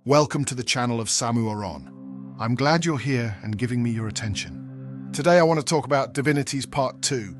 Welcome to the channel of Samu Aron. I'm glad you're here and giving me your attention. Today I want to talk about Divinities Part 2.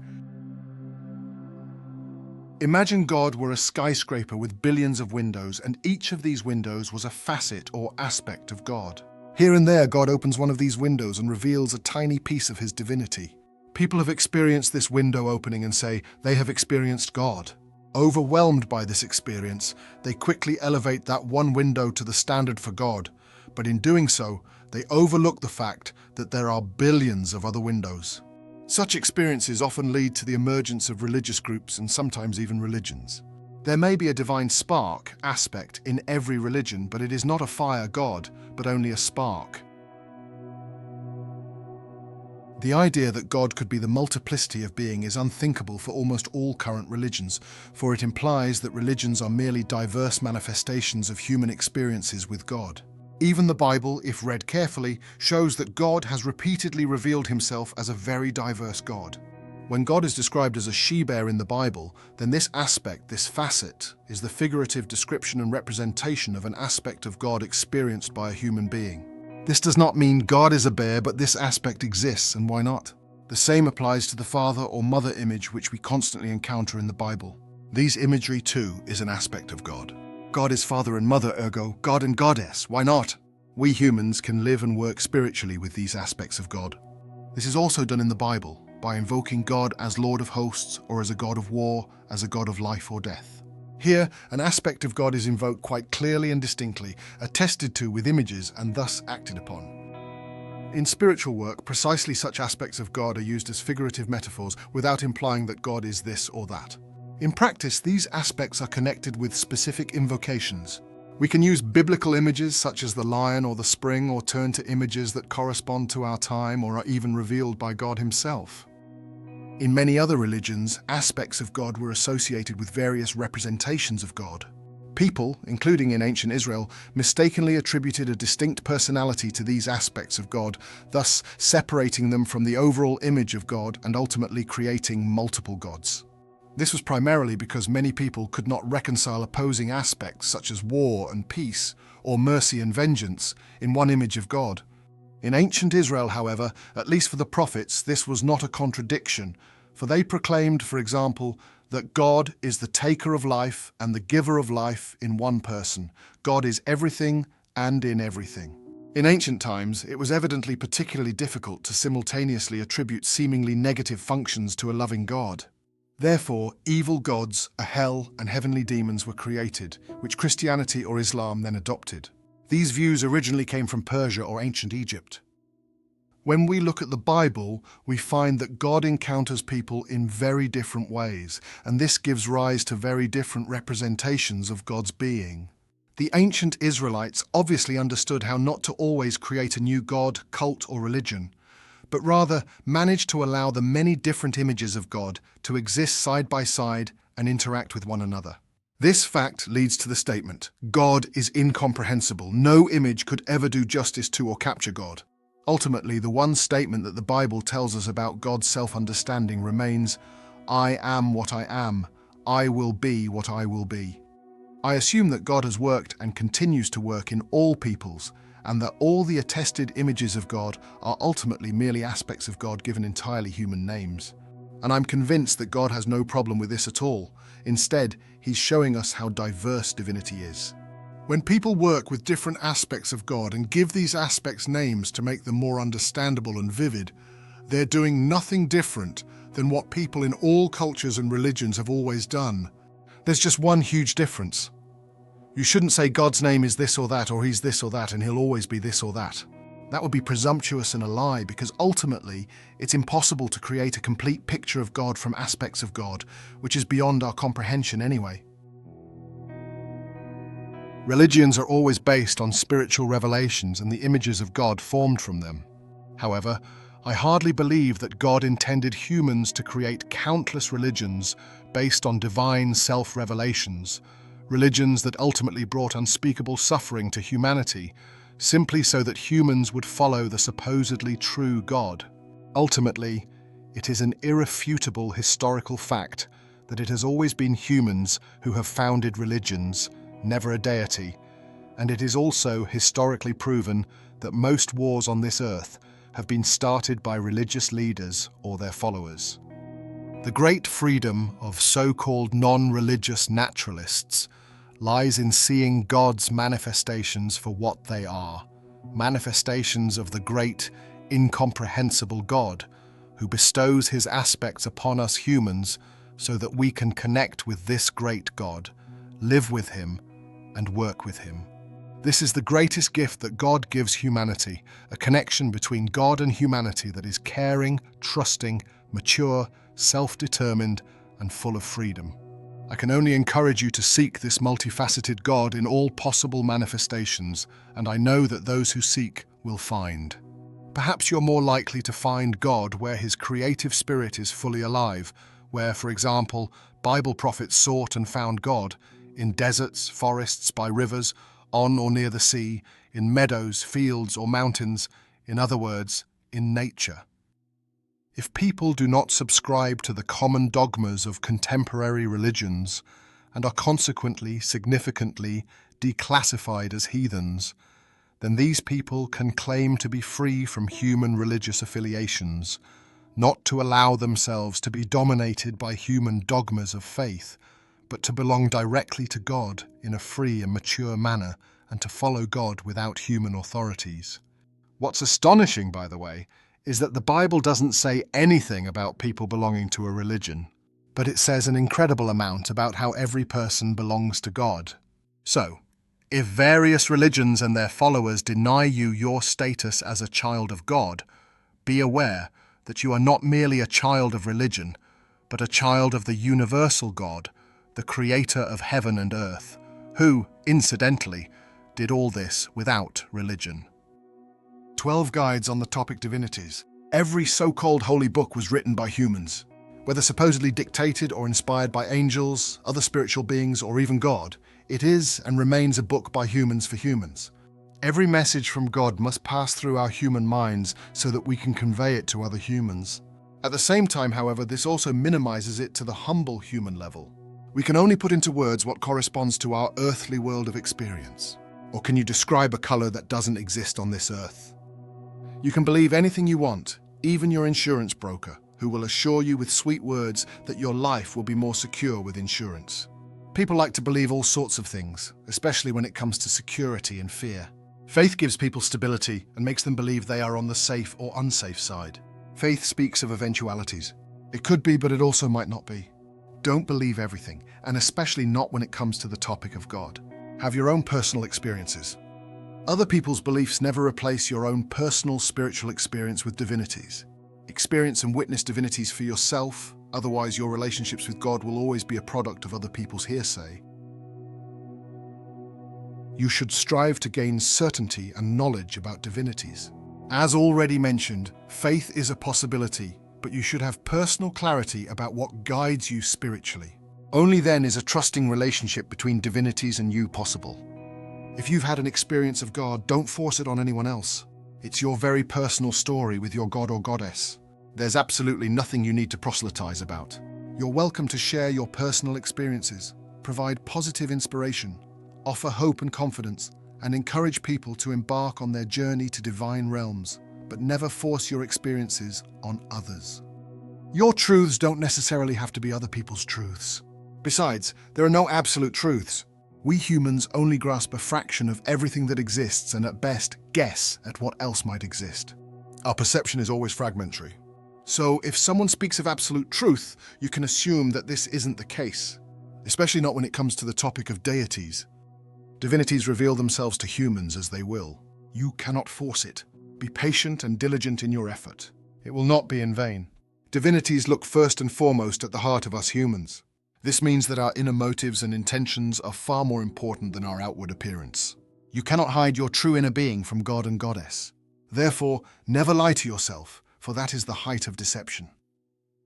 Imagine God were a skyscraper with billions of windows, and each of these windows was a facet or aspect of God. Here and there, God opens one of these windows and reveals a tiny piece of his divinity. People have experienced this window opening and say they have experienced God. Overwhelmed by this experience, they quickly elevate that one window to the standard for God, but in doing so, they overlook the fact that there are billions of other windows. Such experiences often lead to the emergence of religious groups and sometimes even religions. There may be a divine spark aspect in every religion, but it is not a fire god, but only a spark. The idea that God could be the multiplicity of being is unthinkable for almost all current religions, for it implies that religions are merely diverse manifestations of human experiences with God. Even the Bible, if read carefully, shows that God has repeatedly revealed himself as a very diverse God. When God is described as a she-bear in the Bible, then this aspect, this facet, is the figurative description and representation of an aspect of God experienced by a human being. This does not mean God is a bear, but this aspect exists, and why not? The same applies to the father or mother image which we constantly encounter in the Bible. These imagery too is an aspect of God. God is father and mother, ergo God and goddess, why not? We humans can live and work spiritually with these aspects of God. This is also done in the Bible, by invoking God as Lord of hosts, or as a God of war, as a God of life or death. Here, an aspect of God is invoked quite clearly and distinctly, attested to with images and thus acted upon. In spiritual work, precisely such aspects of God are used as figurative metaphors without implying that God is this or that. In practice, these aspects are connected with specific invocations. We can use biblical images such as the lion or the spring, or turn to images that correspond to our time or are even revealed by God himself. In many other religions, aspects of God were associated with various representations of God. People, including in ancient Israel, mistakenly attributed a distinct personality to these aspects of God, thus separating them from the overall image of God and ultimately creating multiple gods. This was primarily because many people could not reconcile opposing aspects such as war and peace, or mercy and vengeance, in one image of God. In ancient Israel, however, at least for the prophets, this was not a contradiction, for they proclaimed, for example, that God is the taker of life and the giver of life in one person. God is everything and in everything. In ancient times, it was evidently particularly difficult to simultaneously attribute seemingly negative functions to a loving God. Therefore, evil gods, a hell, and heavenly demons were created, which Christianity or Islam then adopted. These views originally came from Persia or ancient Egypt. When we look at the Bible, we find that God encounters people in very different ways, and this gives rise to very different representations of God's being. The ancient Israelites obviously understood how not to always create a new god, cult, or religion, but rather managed to allow the many different images of God to exist side by side and interact with one another. This fact leads to the statement, God is incomprehensible. No image could ever do justice to or capture God. Ultimately, the one statement that the Bible tells us about God's self-understanding remains, I am what I am. I will be what I will be. I assume that God has worked and continues to work in all peoples, and that all the attested images of God are ultimately merely aspects of God given entirely human names. And I'm convinced that God has no problem with this at all. Instead, he's showing us how diverse divinity is. When people work with different aspects of God and give these aspects names to make them more understandable and vivid, they're doing nothing different than what people in all cultures and religions have always done. There's just one huge difference. You shouldn't say God's name is this or that, or he's this or that, and he'll always be this or that. That would be presumptuous and a lie, because ultimately, it's impossible to create a complete picture of God from aspects of God, which is beyond our comprehension anyway. Religions are always based on spiritual revelations and the images of God formed from them. However, I hardly believe that God intended humans to create countless religions based on divine self-revelations, religions that ultimately brought unspeakable suffering to humanity, simply so that humans would follow the supposedly true God. Ultimately, it is an irrefutable historical fact that it has always been humans who have founded religions, never a deity, And it is also historically proven that most wars on this earth have been started by religious leaders or their followers. The great freedom of so-called non-religious naturalists lies in seeing God's manifestations for what they are, manifestations of the great, incomprehensible God who bestows his aspects upon us humans so that we can connect with this great God, live with him, and work with him. This is the greatest gift that God gives humanity, a connection between God and humanity that is caring, trusting, mature, self-determined, and full of freedom. I can only encourage you to seek this multifaceted God in all possible manifestations, and I know that those who seek will find. Perhaps you're more likely to find God where his creative spirit is fully alive, where, for example, Bible prophets sought and found God in deserts, forests, by rivers, on or near the sea, in meadows, fields, or mountains, in other words, in nature. If people do not subscribe to the common dogmas of contemporary religions and are consequently, significantly declassified as heathens, then these people can claim to be free from human religious affiliations, not to allow themselves to be dominated by human dogmas of faith, but to belong directly to God in a free and mature manner and to follow God without human authorities. What's astonishing, by the way, is that the Bible doesn't say anything about people belonging to a religion, but it says an incredible amount about how every person belongs to God. So, if various religions and their followers deny you your status as a child of God, be aware that you are not merely a child of religion, but a child of the universal God, the creator of heaven and earth, who, incidentally, did all this without religion. 12 guides on the topic divinities. Every so-called holy book was written by humans. Whether supposedly dictated or inspired by angels, other spiritual beings, or even God, it is and remains a book by humans for humans. Every message from God must pass through our human minds so that we can convey it to other humans. At the same time, however, this also minimizes it to the humble human level. We can only put into words what corresponds to our earthly world of experience. Or can you describe a color that doesn't exist on this earth? You can believe anything you want, even your insurance broker, who will assure you with sweet words that your life will be more secure with insurance. People like to believe all sorts of things, especially when it comes to security and fear. Faith gives people stability and makes them believe they are on the safe or unsafe side. Faith speaks of eventualities. It could be, but it also might not be. Don't believe everything, and especially not when it comes to the topic of God. Have your own personal experiences. Other people's beliefs never replace your own personal spiritual experience with divinities. Experience and witness divinities for yourself, otherwise your relationships with God will always be a product of other people's hearsay. You should strive to gain certainty and knowledge about divinities. As already mentioned, faith is a possibility, but you should have personal clarity about what guides you spiritually. Only then is a trusting relationship between divinities and you possible. If you've had an experience of God, don't force it on anyone else. It's your very personal story with your God or goddess. There's absolutely nothing you need to proselytize about. You're welcome to share your personal experiences, provide positive inspiration, offer hope and confidence, and encourage people to embark on their journey to divine realms, but never force your experiences on others. Your truths don't necessarily have to be other people's truths. Besides, there are no absolute truths. We humans only grasp a fraction of everything that exists and at best guess at what else might exist. Our perception is always fragmentary. So if someone speaks of absolute truth, you can assume that this isn't the case, especially not when it comes to the topic of deities. Divinities reveal themselves to humans as they will. You cannot force it. Be patient and diligent in your effort. It will not be in vain. Divinities look first and foremost at the heart of us humans. This means that our inner motives and intentions are far more important than our outward appearance. You cannot hide your true inner being from God and Goddess. Therefore, never lie to yourself, for that is the height of deception.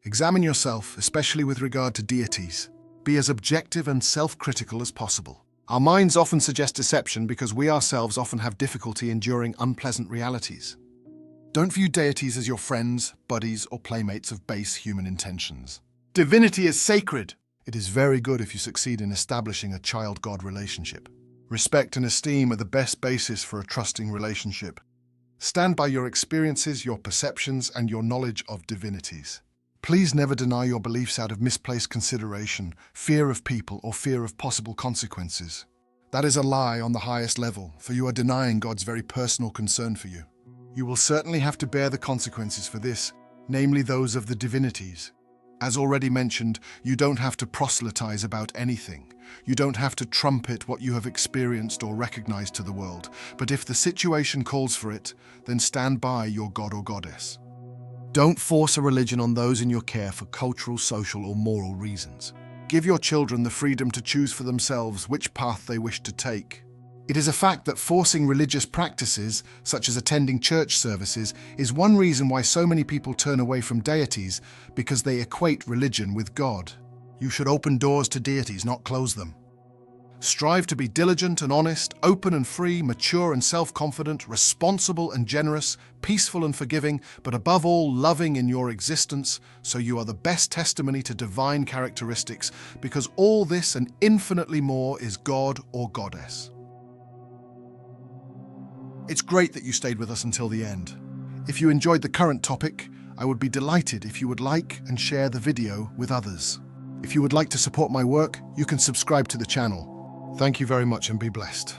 Examine yourself, especially with regard to deities. Be as objective and self-critical as possible. Our minds often suggest deception because we ourselves often have difficulty enduring unpleasant realities. Don't view deities as your friends, buddies, or playmates of base human intentions. Divinity is sacred. It is very good if you succeed in establishing a child-God relationship. Respect and esteem are the best basis for a trusting relationship. Stand by your experiences, your perceptions, and your knowledge of divinities. Please never deny your beliefs out of misplaced consideration, fear of people, or fear of possible consequences. That is a lie on the highest level, for you are denying God's very personal concern for you. You will certainly have to bear the consequences for this, namely those of the divinities. As already mentioned, you don't have to proselytize about anything. You don't have to trumpet what you have experienced or recognized to the world. But if the situation calls for it, then stand by your god or goddess. Don't force a religion on those in your care for cultural, social, or moral reasons. Give your children the freedom to choose for themselves which path they wish to take. It is a fact that forcing religious practices, such as attending church services, is one reason why so many people turn away from deities, because they equate religion with God. You should open doors to deities, not close them. Strive to be diligent and honest, open and free, mature and self-confident, responsible and generous, peaceful and forgiving, but above all, loving in your existence, so you are the best testimony to divine characteristics, because all this and infinitely more is God or Goddess. It's great that you stayed with us until the end. If you enjoyed the current topic, I would be delighted if you would like and share the video with others. If you would like to support my work, you can subscribe to the channel. Thank you very much and be blessed.